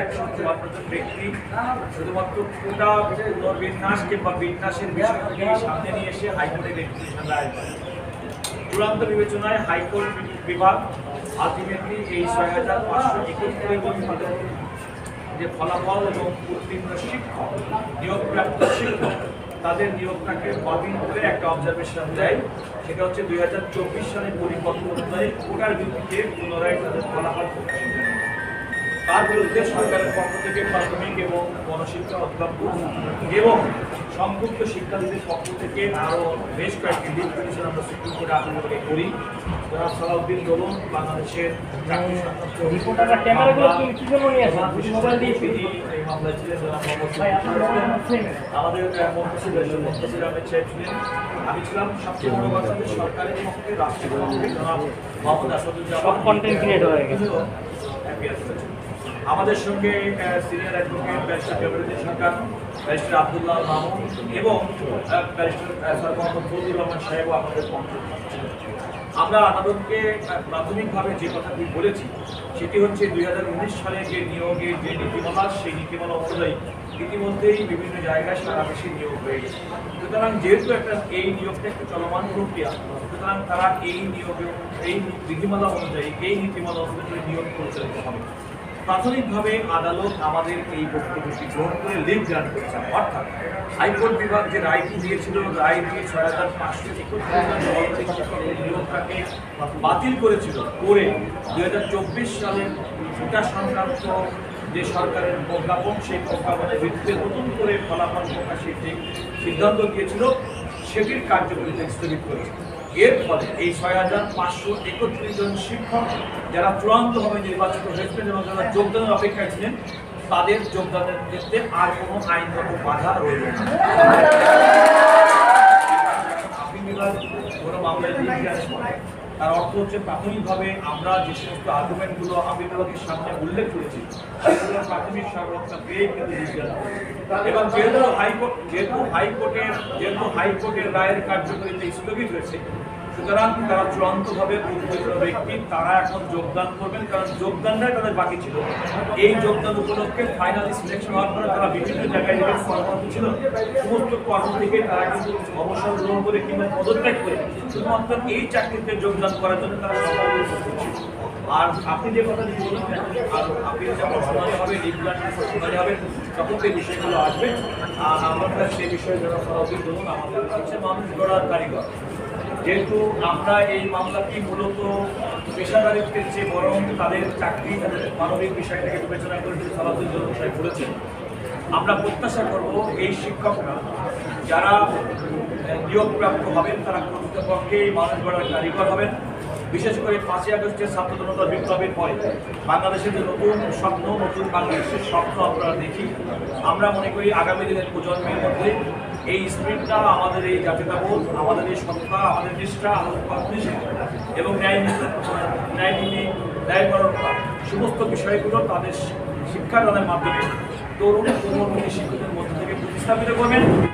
154 জন ব্যক্তি শুধুমাত্র কোটা পুনর্বিন্যাস কিংবা বিন্যাসের বিষয়টি সামনে নিয়ে এসে হাইকোর্টে রেজিস্ট্রেশন রায় করে। চূড়ান্ত বিবেচনায় হাইকোর্ট বিভাগ আলটিমেটলি এই ৬,৫৭১ জন পদের যে ফলাফল এবং উত্তীর্ণ শিক্ষক নিয়োগপ্রাপ্ত শিক্ষক তাদের নিয়োগটাকে বাতিল করে একটা অবজারভেশন দেয়। সেটা হচ্ছে 2024 সালের পরিপত্র অনুযায়ী কোটার ভিত্তিতে পুনরায় তাদের ফলাফল প্রকাশিত। তার বিরুদ্ধে সরকারের পক্ষ থেকে প্রাথমিক এবং গণশিক্ষা অধিদপ্তর এবং সংযুক্ত শিক্ষার্থীদের পক্ষ থেকে আরও বেশ কয়েকটি লিড পিটিশন আমরা সুপ্রিম কোর্টে আবেদন করি। জনাব সালাউদ্দিন দোলন বাংলাদেশের চাকরি সংক্রান্ত এই মামলায় ছিলেন। জনাব আমাদের মুন্তাসির আহমেদ সাহেব ছিলেন। আমি ছিলাম সবচেয়ে বড় কথা যে সরকারের পক্ষে রাষ্ট্রীয় পক্ষে জনাব মোহাম্মদ আসাদুজ্জামান কন্টেন্ট ক্রিয়েটর হয়ে গেছে। আমাদের সঙ্গে সিনিয়র অ্যাডভোকেট ব্যারিস্টার ফেব্রুয়ারি সরকার, ব্যারিস্টার আব্দুল্লাহ মামুন এবং ব্যারিস্টার স্যার মোহাম্মদ ফজলুর রহমান সাহেবও আমাদের পক্ষে। আমরা আদালতকে প্রাথমিকভাবে যে কথাটি বলেছি সেটি হচ্ছে 2019 সালে যে নিয়োগের যে নীতিমালা সেই নীতিমালা অনুযায়ী ইতিমধ্যেই বিভিন্ন জায়গায় সারা দেশে নিয়োগ হয়ে গেছে। সুতরাং যেহেতু এই নিয়োগটা একটা চলমান প্রক্রিয়া, সুতরাং তারা এই বিধিমালা অনুযায়ী এই নীতিমালা অনুযায়ী নিয়োগ পরিচালিত হবে। প্রাথমিকভাবে আদালত আমাদের এই বক্তব্যটি গ্রহণ করে লিভ গ্রান্ট করেছেন, অর্থাৎ হাইকোর্ট বিভাগ যে রায়টি দিয়েছিল, রায় দিয়ে ৬,৫৭১ শিক্ষকের নিয়োগটাকে বাতিল করেছিল করে 2024 সালের কোটা সংক্রান্ত যে সরকারের প্রজ্ঞাপন সেই প্রজ্ঞাপনের ভিত্তিতে নতুন করে ফলাফল প্রকাশের যে সিদ্ধান্ত দিয়েছিল সেটির কার্যকারিতা স্থগিত করেছে। এর ফলে এই ৬,৫৩১ জন শিক্ষক যারা চূড়ান্তভাবে নির্বাচিত হয়েছিলেন এবং যারা যোগদানের অপেক্ষায় ছিলেন তাদের যোগদানের ক্ষেত্রে আর কোনো আইনগত বাধা রইল না। আপিল বিভাগ কোনো মামলায় তার অর্থ হচ্ছে প্রাথমিকভাবে আমরা যে সমস্ত আর্গুমেন্টগুলো আপিল বিভাগের সামনে উল্লেখ করেছি সেগুলো প্রাথমিক সর্বোচ্চা পেয়ে কিন্তু এবং যেহেতু হাইকোর্টের রায়ের কার্যকারিতা স্থগিত হয়েছে, সুতরাং তারা চূড়ান্তভাবে উদ্বোধিত ব্যক্তি তারা এখন যোগদান করবেন, কারণ যোগদানটাই তাদের বাকি ছিল। এই যোগদান উপলক্ষে ফাইনালি সিলেকশন হওয়ার পরে তারা বিভিন্ন জায়গায় কর্মরত ছিল, সমস্ত কর্ম থেকে তারা কিন্তু অবসর গ্রহণ করে কিংবা পদত্যাগ করে শুধুমাত্র এই চাকরিতে যোগদান করার জন্য তারা সকলের উপস্থিত ছিল। আর আপনি যে কথা বললেন, আর আপনি যখন শুনানি হবে শুনানি হবে তখন সেই বিষয়গুলো আসবে। আর আমরা সেই বিষয়ে যারা সরাসরি ধরুন আমাদের হচ্ছে মানুষ গড়ার কারিগর, যেহেতু আমরা এই মামলাটি মূলত পেশাদারিত্বের চেয়ে বরং তাদের চাকরি তাদের মানবিক বিষয়টাকে বিবেচনা করে সালাউদ্দিন দোলন সাহেব বলেছেন, আমরা প্রত্যাশা করব এই শিক্ষকরা যারা নিয়োগপ্রাপ্ত হবেন তারা প্রকৃতপক্ষে এই মানুষ গড়ার কারিগর হবেন। বিশেষ করে 5ই আগস্টের ছাত্র জনতা বিপ্লবের পরে বাংলাদেশের যে নতুন স্বপ্ন, নতুন বাংলাদেশের স্বপ্ন আমরা দেখি, আমরা মনে করি আগামী দিনের প্রজন্মের মধ্যে এই স্পিরিটটা, আমাদের এই জাতীয়তাবোধ, আমাদের এই সত্তা, আমাদের নিষ্ঠা, আমাদের পারদর্শিতা এবং ন্যায়নীতি, ন্যায়পরতা সমস্ত বিষয়গুলো তাদের শিক্ষাদানের মাধ্যমে তরুণ শিক্ষকদের মধ্যে থেকে প্রতিস্থাপিত করবেন।